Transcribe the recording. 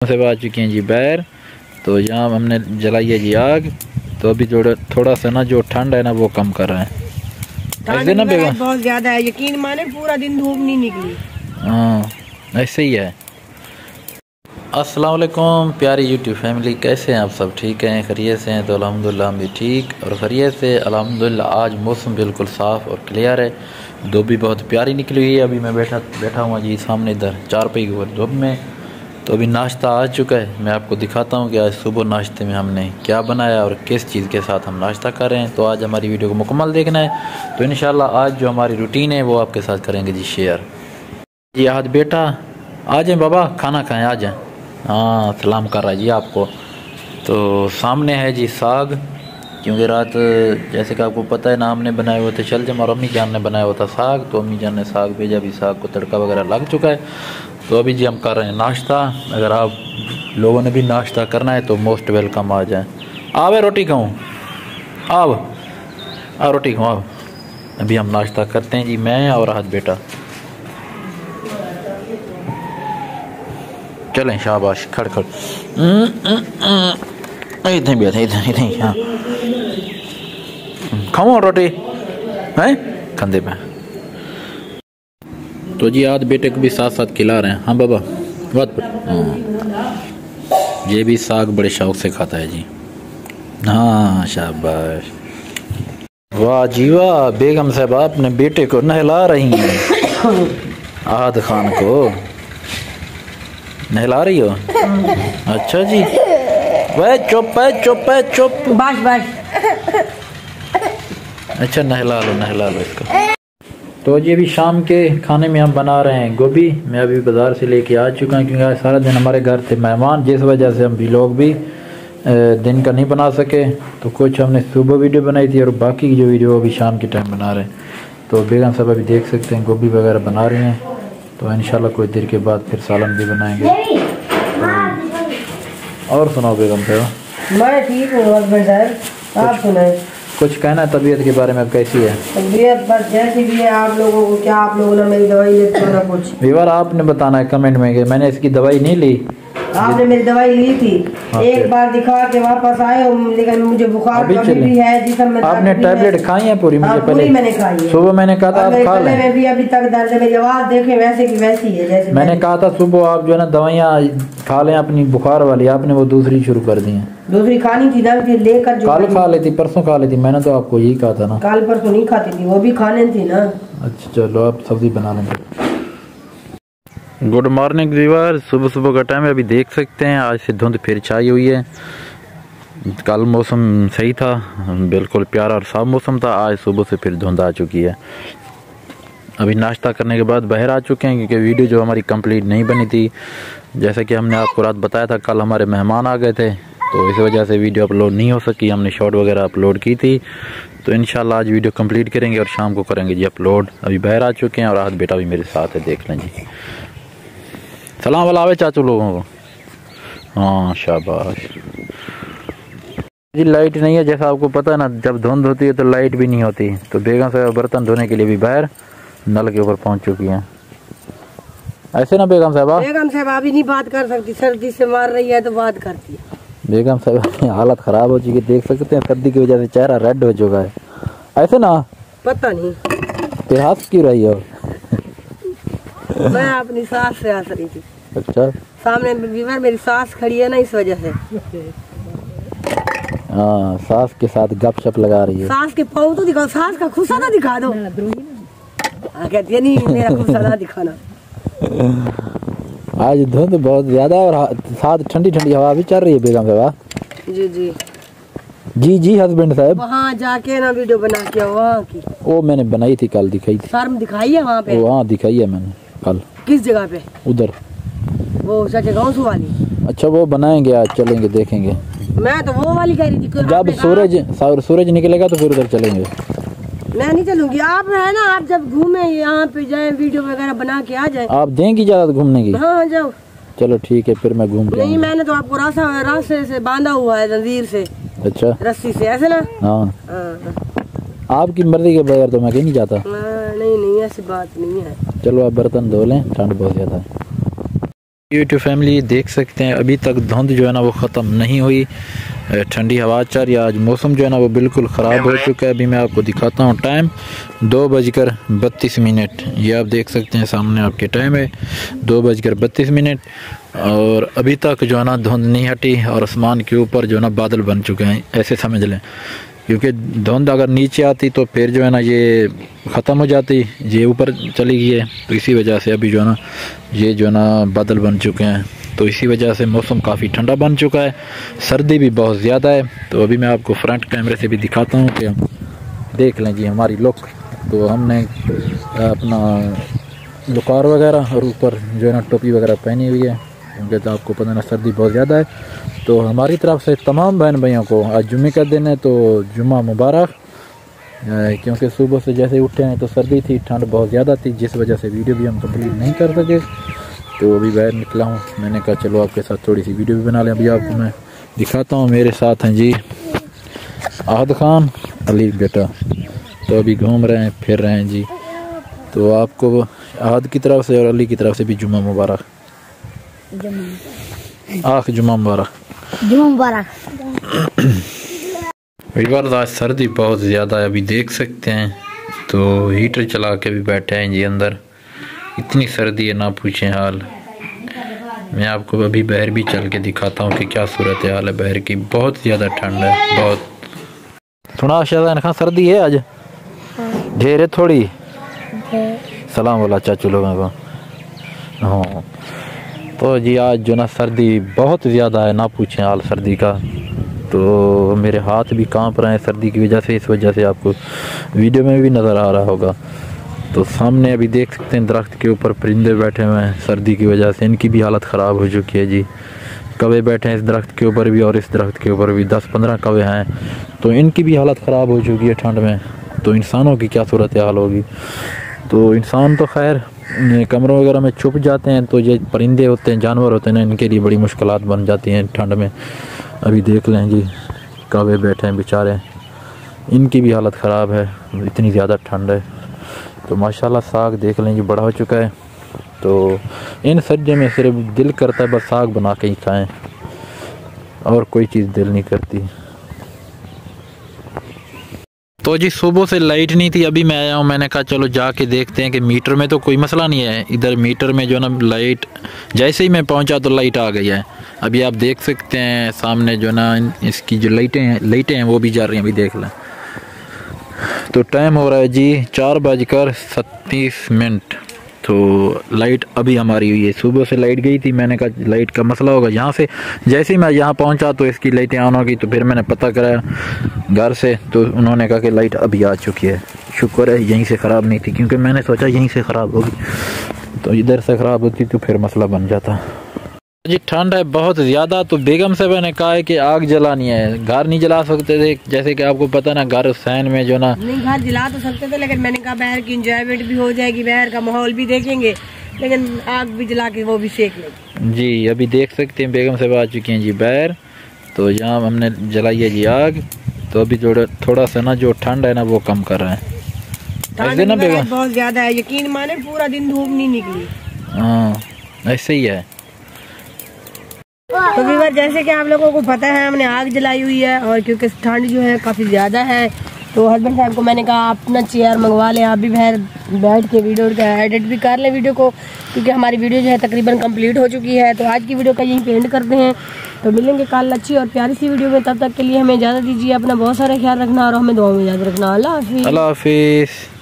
से आ चुकी हैं जी बाहर। तो यहाँ हमने जलाई है जी आग। तो अभी थोड़ा सा ना जो ठंड है ना वो कम कर रहा है। ऐसे ना बेगम बहुत ज्यादा है, यकीन माने पूरा दिन धूप नहीं निकली। हाँ ऐसे ही है। अस्सलाम वालेकुम प्यारी यूट्यूब फैमिली, कैसे हैं आप सब? ठीक हैं, खैरियत से हैं? तो अल्हम्दुलिल्लाह हम भी ठीक और खैरियत से अल्हम्दुलिल्लाह। आज मौसम बिल्कुल साफ़ और क्लियर है, धूप भी बहुत प्यारी निकली हुई है। अभी मैं बैठा हुआ जी सामने इधर चारपाई के ऊपर धूप में। तो अभी नाश्ता आ चुका है, मैं आपको दिखाता हूँ कि आज सुबह नाश्ते में हमने क्या बनाया और किस चीज़ के साथ हम नाश्ता कर रहे हैं। तो आज हमारी वीडियो को मुकम्मल देखना है। तो इंशाल्लाह आज जो हमारी रूटीन है वो आपके साथ करेंगे जी शेयर। जी आज बेटा आ जाए बाबा, खाना खाएँ, आ जाएँ। हाँ सलाम कर रहा है जी आपको। तो सामने है जी साग, क्योंकि रात जैसे कि आपको पता है ना हमने बनाए हुए थे शलजम और अम्मी जान ने बनाया हुआ था साग। तो अम्मी जान ने साग भेजा, अभी साग को तड़का वगैरह लग चुका है। तो अभी जी हम कर रहे हैं नाश्ता। अगर आप लोगों ने भी नाश्ता करना है तो मोस्ट वेलकम, आ जाएँ। आवे रोटी खाऊँ, आ रोटी खाऊँ अब। अभी हम नाश्ता करते हैं जी, मैं और हाथ बेटा। चलें शाबाश, खड़ इतने भी इतने हाँ खाऊँ रोटी है कंधे पे। तो जी आज बेटे को भी साथ साथ खिला रहे हैं। हाँ बाबा बहुत हाँ। ये भी साग बड़े शौक से खाता है जी। हाँ शाबाश, वाह जी वाह। बेगम साहब अपने बेटे को नहला रही हैं, आद खान को नहला रही हो? अच्छा जी, वह चुप है चुप। बस अच्छा नहला लो इसको। तो जी अभी शाम के खाने में हम बना रहे हैं गोभी। मैं अभी बाज़ार से लेके आ चुका हूँ, क्योंकि आज सारा दिन हमारे घर थे मेहमान, जिस वजह से हम भी लोग भी दिन का नहीं बना सके। तो कुछ हमने सुबह वीडियो बनाई थी और बाकी की जो वीडियो अभी शाम के टाइम बना रहे हैं। तो बेगम साहब अभी देख सकते हैं गोभी वगैरह बना रही हैं। तो इंशाल्लाह कुछ देर के बाद फिर सालन भी बनाएंगे। और सुनाओ बेगम साहब? मैं ठीक हूँ हस्बैंड साहब, आप सुनाए? कुछ कहना है तबीयत के बारे में, अब कैसी है तबीयत? बस जैसी भी है। आप लोगों को क्या, आप लोगों ने मेरी दवाई लेते हो ना कुछ? व्यूअर आपने बताना है कमेंट में कि मैंने इसकी दवाई नहीं ली। आपने मेरी दवाई ली थी, एक बार दिखा के वापस आए हो, लेकिन मुझे बुखार भी है जिसम में। आपने टैबलेट खाई है पूरी? मुझे पहले मैंने खाई है, सुबह मैंने कहा था आप खा लें। मैं भी अभी तक दर्द है, मेरी आवाज देखे वैसे की वैसी है जैसे मैंने कहा था सुबह आप जो है ना दवाइयाँ खा लें अपनी बुखार वाली, आपने वो दूसरी शुरू कर दी है। दूसरी खानी थी ना लेकर, कल खा लेती, परसों खा लेती, मैंने तो आपको यही कहा था ना। कल परसों नहीं खाती थी, वो भी खाने थी ना। अच्छा चलो आप सब्जी बना लेंगे। गुड मॉर्निंग व्यूअर, सुबह का टाइम है। अभी देख सकते हैं आज से धुंध फिर छाई हुई है। कल मौसम सही था, बिल्कुल प्यारा और साफ मौसम था। आज सुबह से फिर धुंध आ चुकी है। अभी नाश्ता करने के बाद बाहर आ चुके हैं, क्योंकि वीडियो जो हमारी कंप्लीट नहीं बनी थी। जैसा कि हमने आपको रात बताया था, कल हमारे मेहमान आ गए थे, तो इस वजह से वीडियो अपलोड नहीं हो सकी। हमने शॉर्ट वगैरह अपलोड की थी। तो इंशाल्लाह आज वीडियो कंप्लीट करेंगे और शाम को करेंगे जी अपलोड। अभी बाहर आ चुके हैं और आज बेटा भी मेरे साथ है, देख लें जी। सलाम वाला आवे चाचू लोगों को। हाँ शाबाश जी। लाइट नहीं है, जैसा आपको पता है ना, जब धुंध होती है तो लाइट भी नहीं होती। तो बेगम साहब बर्तन धोने के लिए भी बाहर नल के ऊपर पहुंच चुकी हैं। ऐसे ना बेगम साहब अभी नहीं बात कर सकती, सर्दी से मार रही है तो बात करती है। बेगम साहब की हालत खराब हो चुकी है, देख सकते हैं सर्दी की वजह से चेहरा रेड हो चुका है। ऐसे ना पता नहीं फिर हंस क्यों रही हो? मैं अपनी सास से हंस रही थी। अच्छा सामने मेरी सास खड़ी है ना, इस वजह से। हाँ सास के साथ गपशप लगा रही है। सास के पाँव तो दिखाओ, सास का खुसा ना दिखा दो। कहती है नहीं मेरा खुसा ना दिखाना। आज धुंध बहुत ज्यादा और साथ ठंडी ठंडी हवा भी चल रही है बेगम साहब। जी हस्बैंड साहब, वहाँ जाके ना वीडियो बना के वहाँ की वो मैंने बनाई थी, कल दिखाई थी। शर्म दिखाई है वहाँ पे? वहाँ दिखाई है मैंने कल। किस जगह पे? उधर वो चाचा गाँव वाली। अच्छा वो बनाएंगे, आज चलेंगे देखेंगे। मैं तो वो वाली कह रही थी, जब सूरज निकलेगा तो फिर उधर चलेंगे। मैं नहीं चलूंगी, आप है ना, आप जब घूमे यहाँ पे जाए वीडियो वगैरह बना के आ जाए। आप देंगी इजाजत घूमने की? हाँ जाओ। चलो ठीक है, फिर मैं घूम। नहीं मैंने तो आपको रास्ते से बांधा हुआ है जंजीर से। अच्छा रस्सी से, ऐसे ना? हाँ आपकी मर्जी के बगैर तो मैं कहीं नहीं जाता। नहीं ऐसी बात नहीं है। चलो आप बर्तन धो लें, ठंड बहुत ज्यादा है। यूट्यूब फैमिली देख सकते हैं अभी तक धुंध जो है ना वो ख़त्म नहीं हुई, ठंडी हवा चल रही है। आज मौसम जो है ना वो बिल्कुल ख़राब हो चुका है। अभी मैं आपको दिखाता हूँ टाइम 2:32। ये आप देख सकते हैं सामने आपके टाइम है 2:32 और अभी तक जो है ना धुंध नहीं हटी और आसमान के ऊपर जो है ना बादल बन चुके हैं, ऐसे समझ लें। क्योंकि धुंध अगर नीचे आती तो फिर जो है ना ये ख़त्म हो जाती, ये ऊपर चली गई है, तो इसी वजह से अभी जो है ना ये जो है ना बादल बन चुके हैं। तो इसी वजह से मौसम काफ़ी ठंडा बन चुका है, सर्दी भी बहुत ज़्यादा है। तो अभी मैं आपको फ्रंट कैमरे से भी दिखाता हूँ कि हम देख लें जी हमारी लुक। तो हमने अपना लुकार वगैरह और ऊपर जो है ना टोपी वगैरह पहनी हुई है, क्योंकि तो आपको पता ना सर्दी बहुत ज़्यादा है। तो हमारी तरफ से तमाम बहन भाइयों को आज जुम्मे का दिन है, तो जुम्मा मुबारक। क्योंकि सुबह से जैसे उठे हैं तो सर्दी थी, ठंड बहुत ज़्यादा थी, जिस वजह से वीडियो भी हम कंप्लीट नहीं कर सके। तो अभी बाहर निकला हूँ, मैंने कहा चलो आपके साथ थोड़ी सी वीडियो भी बना लें। अभी आपको मैं दिखाता हूँ, मेरे साथ हैं जी आहद खान अली बेटा। तो अभी घूम रहे हैं फिर रहे हैं जी। तो आपको आहद की तरफ से और अली की तरफ से भी जुम्मा मुबारक। जुम्मा मुबारक। आज सर्दी बहुत ज़्यादा है, अभी देख सकते हैं। तो हीटर चला के भी बैठे हैं जी अंदर, इतनी सर्दी है ना पूछें हाल। मैं आपको अभी बाहर भी चल के दिखाता हूँ कि क्या सूरत हाल है बाहर की। बहुत ज़्यादा ठंड है, बहुत। थोड़ा शायद खा सर्दी है आज ढेर है थोड़ी। सलाम वाला चाचू लोगों को। हाँ तो जी आज जो ना सर्दी बहुत ज़्यादा है, ना पूछें हाल सर्दी का। तो मेरे हाथ भी कांप रहे हैं सर्दी की वजह से, इस वजह से आपको वीडियो में भी नज़र आ रहा होगा। तो सामने अभी देख सकते हैं दरख्त के ऊपर परिंदे बैठे हुए हैं, सर्दी की वजह से इनकी भी हालत ख़राब हो चुकी है जी। कौवे बैठे हैं इस दरख्त के ऊपर भी और इस दरख्त के ऊपर भी 10-15 कौवे हैं, तो इनकी भी हालत ख़राब हो चुकी है ठंड में। तो इंसानों की क्या सूरत हाल होगी। तो इंसान तो खैर कमरों वगैरह में छुप जाते हैं, तो ये परिंदे होते हैं, जानवर होते हैं ना, इनके लिए बड़ी मुश्किलात बन जाती हैं ठंड में। अभी देख लें जी कौवे बैठे हैं बेचारे, इनकी भी हालत ख़राब है, इतनी ज़्यादा ठंड है। तो माशाल्लाह साग देख लें जी बड़ा हो चुका है। तो इन सर्दियों में सिर्फ दिल करता है बस साग बना के ही खाएं, और कोई चीज़ दिल नहीं करती। तो जी सुबह से लाइट नहीं थी, अभी मैं आया हूँ, मैंने कहा चलो जाके देखते हैं कि मीटर में तो कोई मसला नहीं है। इधर मीटर में जो ना लाइट, जैसे ही मैं पहुँचा तो लाइट आ गई है। अभी आप देख सकते हैं सामने जो ना इसकी जो लाइटें हैं वो भी जा रही हैं, अभी देख लें। तो टाइम हो रहा है जी 4:37। तो लाइट अभी हमारी हुई है, सुबह से लाइट गई थी। मैंने कहा लाइट का मसला होगा यहाँ से, जैसे ही मैं यहाँ पहुँचा तो इसकी लाइटें ऑन हो गई। तो फिर मैंने पता कराया घर से, तो उन्होंने कहा कि लाइट अभी आ चुकी है। शुक्र है यहीं से ख़राब नहीं थी, क्योंकि मैंने सोचा यहीं से ख़राब होगी, तो इधर से ख़राब होती तो फिर मसला बन जाता जी। ठंड है बहुत ज़्यादा, तो बेगम साहब ने कहा है कि आग जलानी है। घर नहीं जला सकते थे, जैसे कि आपको पता ना घर सैन में जो ना, नहीं घर जला तो सकते थे, लेकिन मैंने कहा बाहर की इंजॉयमेंट भी हो जाएगी, बाहर का माहौल भी देखेंगे, लेकिन आग भी जला के वो भी सेक लेंगे जी। अभी देख सकते हैं बेगम साहब आ चुकी हैं जी बाहर। तो यहाँ हमने जलाई है जी आग। तो अभी थोड़ा सा ना जो ठंड है ना वो कम कर रहा है। ऐसे ना बेगम बहुत ज्यादा है, यकीन माने पूरा दिन धूप नहीं निकली। हाँ ऐसे ही है। तो व्यूअर जैसे कि आप लोगों को पता है हमने आग जलाई हुई है, और क्योंकि ठंड जो है काफ़ी ज़्यादा है, तो हस्बैंड साहब को मैंने कहा अपना चेयर मंगवा लें, आप भी बाहर बैठ के वीडियो का एडिट भी कर लें वीडियो को, क्योंकि हमारी वीडियो जो है तकरीबन कंप्लीट हो चुकी है। तो आज की वीडियो का यहीं पे एंड करते हैं। तो मिलेंगे कल अच्छी और प्यारी सी वीडियो में, तब तक के लिए हमें इजाज़त दीजिए। अपना बहुत सारा ख्याल रखना और हमें दुआ में याद रखना। अल्लाह हाफिज़।